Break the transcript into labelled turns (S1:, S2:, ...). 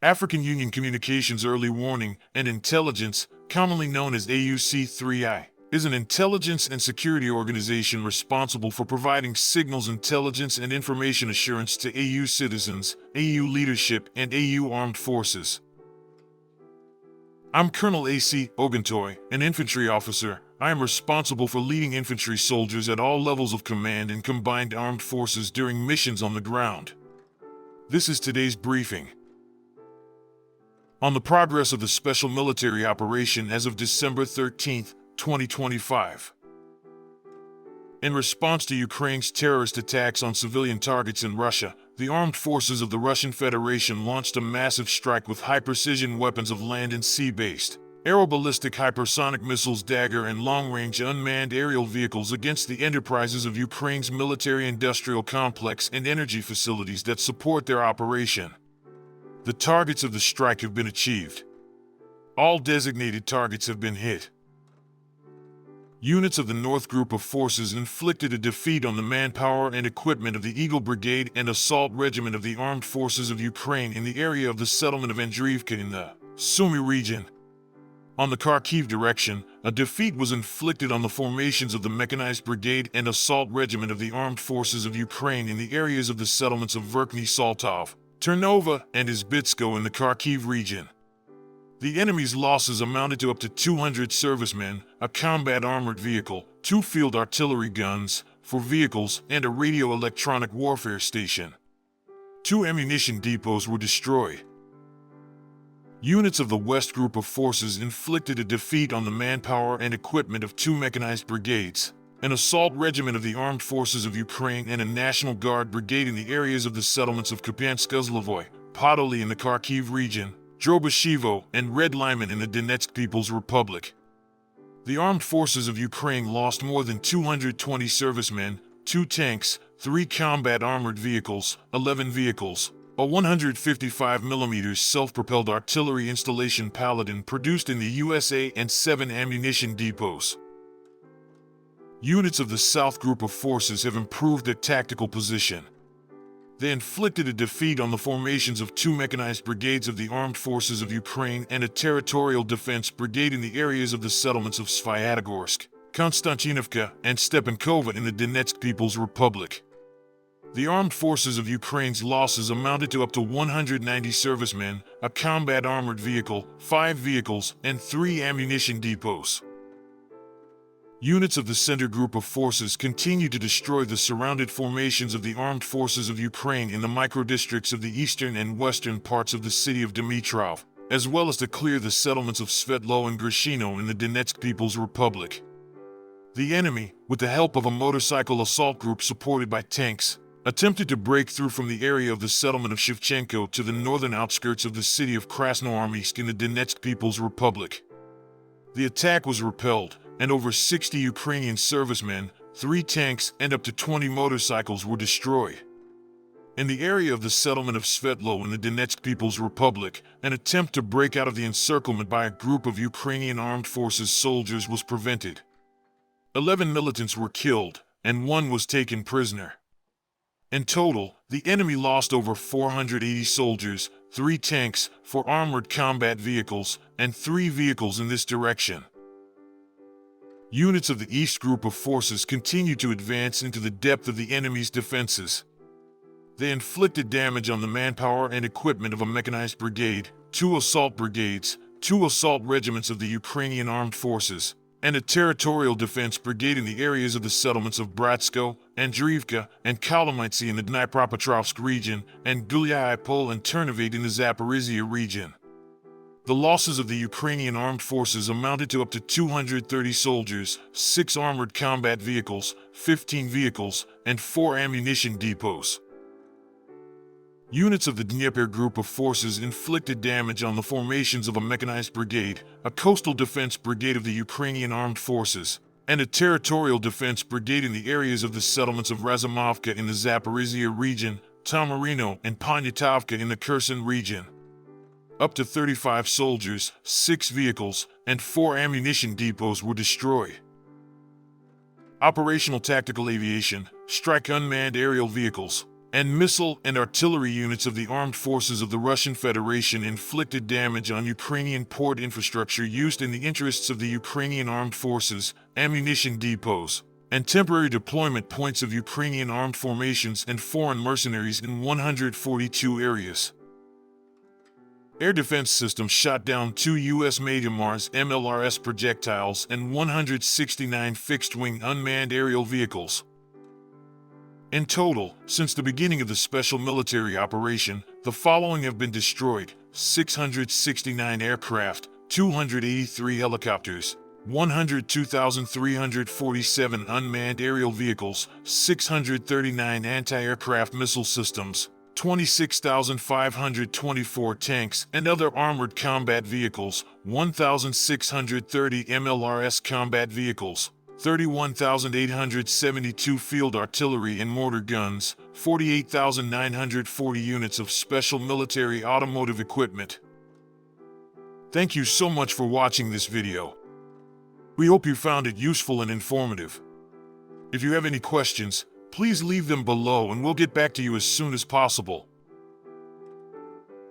S1: African Union Communications Early Warning and Intelligence, commonly known as AUC3I, is an intelligence and security organization responsible for providing signals intelligence and information assurance to AU citizens, AU leadership, and AU armed forces. I'm Colonel A.C. Oguntoy, an infantry officer. I am responsible for leading infantry soldiers at all levels of command in combined armed forces during missions on the ground. This is today's briefing. On the progress of the special military operation as of December 13, 2025. In response to Ukraine's terrorist attacks on civilian targets in Russia, the armed forces of the Russian Federation launched a massive strike with high-precision weapons of land and sea-based, aeroballistic hypersonic missiles Dagger and long-range unmanned aerial vehicles against the enterprises of Ukraine's military-industrial complex and energy facilities that support their operation. The targets of the strike have been achieved. All designated targets have been hit. Units of the North Group of Forces inflicted a defeat on the manpower and equipment of the Eagle Brigade and Assault Regiment of the Armed Forces of Ukraine in the area of the settlement of Andriivka in the Sumy region. On the Kharkiv direction, a defeat was inflicted on the formations of the Mechanized Brigade and Assault Regiment of the Armed Forces of Ukraine in the areas of the settlements of Verkhny Saltov, Ternova, and Izbitsko in the Kharkiv region. The enemy's losses amounted to up to 200 servicemen, a combat armored vehicle, 2 field artillery guns, 4 vehicles, and a radio-electronic warfare station. 2 ammunition depots were destroyed. Units of the West Group of Forces inflicted a defeat on the manpower and equipment of 2 mechanized brigades, an assault regiment of the Armed Forces of Ukraine and a National Guard brigade in the areas of the settlements of Kupiansk-Uzlovoy, Podoli in the Kharkiv region, Drobashevo, and Red Lyman in the Donetsk People's Republic. The armed forces of Ukraine lost more than 220 servicemen, 2 tanks, 3 combat armored vehicles, 11 vehicles, a 155mm self-propelled artillery installation Paladin produced in the USA, and 7 ammunition depots. Units of the South Group of Forces have improved their tactical position. They inflicted a defeat on the formations of 2 mechanized brigades of the Armed Forces of Ukraine and a territorial defense brigade in the areas of the settlements of Svyatogorsk, Konstantinovka, and Stepankova in the Donetsk People's Republic. The Armed Forces of Ukraine's losses amounted to up to 190 servicemen, a combat armored vehicle, 5 vehicles, and 3 ammunition depots. Units of the Center Group of Forces continue to destroy the surrounded formations of the Armed Forces of Ukraine in the microdistricts of the eastern and western parts of the city of Dmitrov, as well as to clear the settlements of Svetlo and Grishino in the Donetsk People's Republic. The enemy, with the help of a motorcycle assault group supported by tanks, attempted to break through from the area of the settlement of Shevchenko to the northern outskirts of the city of Krasnoarmysk in the Donetsk People's Republic. The attack was repelled, and over 60 Ukrainian servicemen, 3 tanks, and up to 20 motorcycles were destroyed. In the area of the settlement of Svetlo in the Donetsk People's Republic, an attempt to break out of the encirclement by a group of Ukrainian armed forces soldiers was prevented. 11 militants were killed, and 1 was taken prisoner. In total, the enemy lost over 480 soldiers, 3 tanks, 4 armored combat vehicles, and 3 vehicles in this direction. Units of the East Group of Forces continue to advance into the depth of the enemy's defenses. They inflicted damage on the manpower and equipment of a mechanized brigade, 2 assault brigades, 2 assault regiments of the Ukrainian Armed Forces, and a territorial defense brigade in the areas of the settlements of Bratsko, Andriivka, and Kolomaitsi in the Dnipropetrovsk region, and Gulyai-Pol and Ternivate in the Zaporizhia region. The losses of the Ukrainian armed forces amounted to up to 230 soldiers, 6 armored combat vehicles, 15 vehicles, and 4 ammunition depots. Units of the Dnieper Group of Forces inflicted damage on the formations of a mechanized brigade, a coastal defense brigade of the Ukrainian armed forces, and a territorial defense brigade in the areas of the settlements of Razumovka in the Zaporizhia region, Tamarino, and Poniatowka in the Kherson region. Up to 35 soldiers, 6 vehicles, and 4 ammunition depots were destroyed. Operational Tactical Aviation, strike unmanned aerial vehicles, and missile and artillery units of the armed forces of the Russian Federation inflicted damage on Ukrainian port infrastructure used in the interests of the Ukrainian armed forces, ammunition depots, and temporary deployment points of Ukrainian armed formations and foreign mercenaries in 142 areas. Air defense systems shot down 2 U.S. MAJMARS MLRS projectiles and 169 fixed-wing unmanned aerial vehicles. In total, since the beginning of the special military operation, the following have been destroyed: 669 aircraft, 283 helicopters, 102,347 unmanned aerial vehicles, 639 anti-aircraft missile systems, 26,524 tanks and other armored combat vehicles, 1,630 MLRS combat vehicles, 31,872 field artillery and mortar guns, 48,940 units of special military automotive equipment. Thank you so much for watching this video. We hope you found it useful and informative. If you have any questions, please leave them below and we'll get back to you as soon as possible.